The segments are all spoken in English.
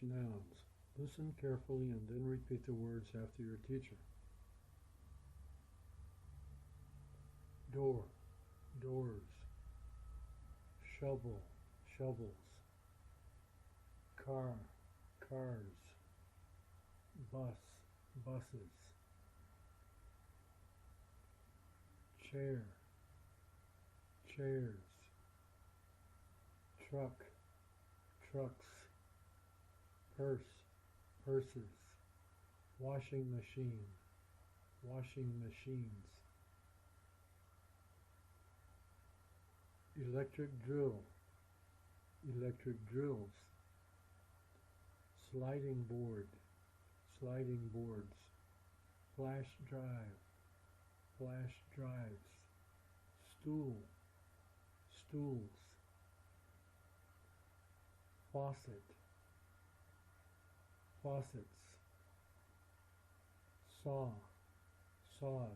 English nouns. Listen carefully and then repeat the words after your teacher. Door, doors. Shovel, shovels. Car, cars. Bus, buses. Chair, chairs. Truck, trucks. Purse, purses. Washing machine, washing machines. Electric drill, electric drills. Sliding board, sliding boards. Flash drive, flash drives. Stool, stools. Faucet, faucets. Saw, saws.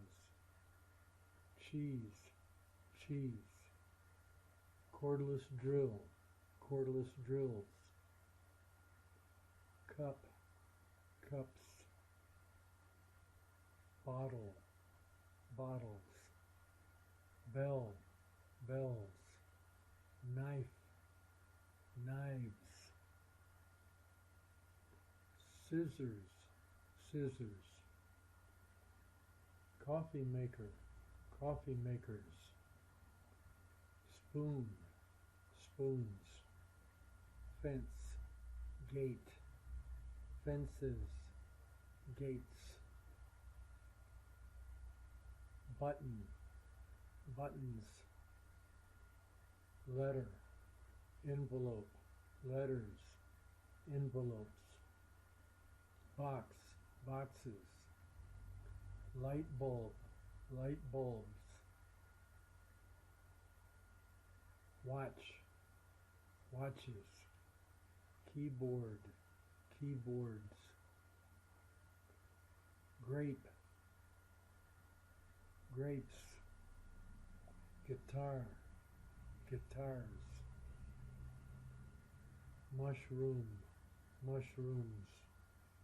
Cheese, cheese. Cordless drill, cordless drills. Cup, cups. Bottle, bottles. Bell, bells. Knife, knives. Scissors, scissors. Coffee maker, coffee makers. Spoon, spoons. Fence, gate. Fences, gates. Button, buttons. Letter, envelope, letters, envelopes. Box, boxes. Light bulb, light bulbs. Watch, watches. Keyboard, keyboards. Grape, grapes. Guitar, guitars. Mushroom, mushrooms.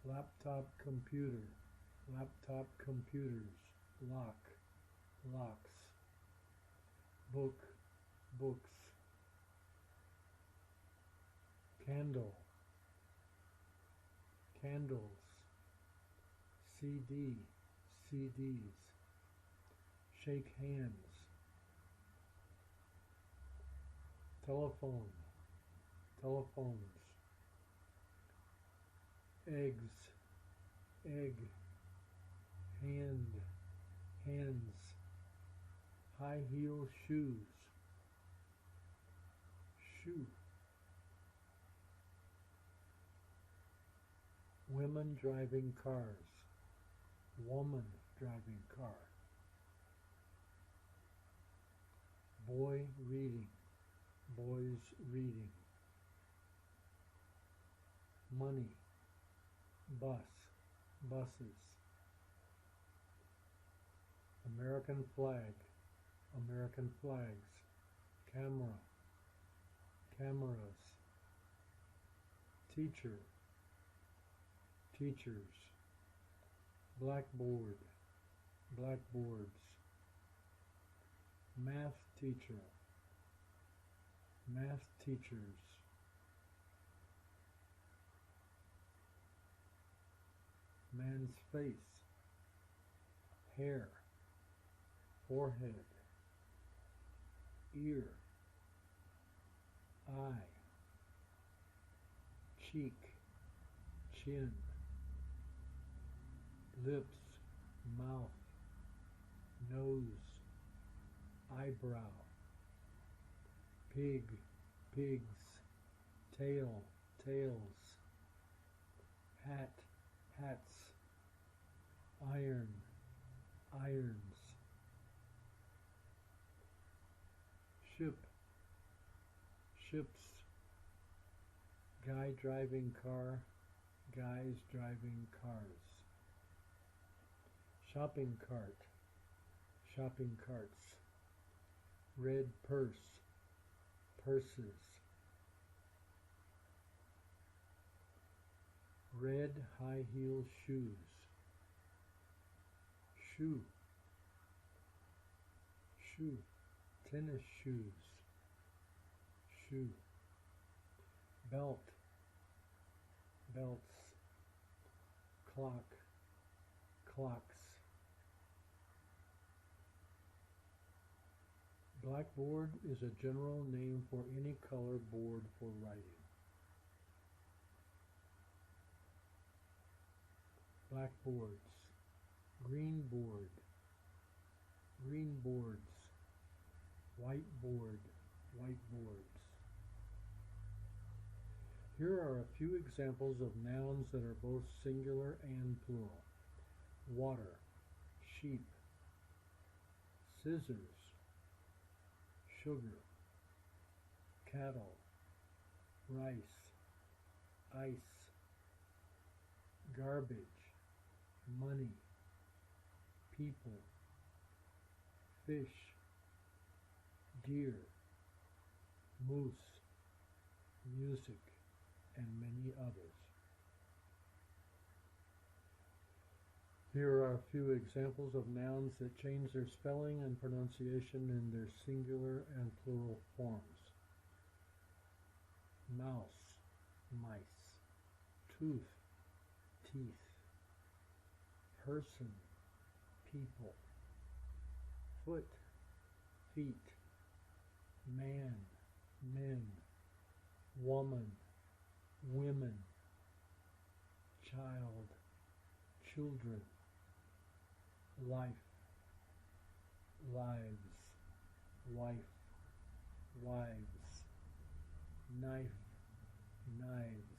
Laptop computer, laptop computers. Lock, locks. Book, books. Candle, candles. CD, CDs. Shake hands. Telephone, telephones. Eggs, egg. Hand, hands. High heel shoes, shoe. Women driving cars, woman driving car. Boy reading, boys reading. Money, bus, buses. American flag, American flags. Camera, cameras. Teacher, teachers. Blackboard, blackboards. Math teacher, math teachers. Man's face, hair, forehead. Ear, eye. Cheek, chin. Lips, mouth. Nose, eyebrow. Pig, pigs. Tail, tails. Hat, hats. Iron, irons. Ship, ships. Guy driving car, guys driving cars. Shopping cart, shopping carts. Red purse, purses. red high heel shoes. Shoe. Shoe. Tennis shoes. Shoe. Belt. Belts. Clock. Clocks. Blackboard is a general name for any color board for writing. Blackboards. Green board. Green boards. Whiteboard. Whiteboards. Here are a few examples of nouns that are both singular and plural. Water. Sheep. Scissors. Sugar. Cattle. Rice. Ice. Garbage. Money. People. Fish. Deer. Moose. Music, and many others. Here are a few examples of nouns that change their spelling and pronunciation in their singular and plural forms. Mouse, mice. Tooth, teeth. Person, people. Foot, feet. Man, men. Woman, women. Child, children. Life, lives. Wife, wives. Knife, knives.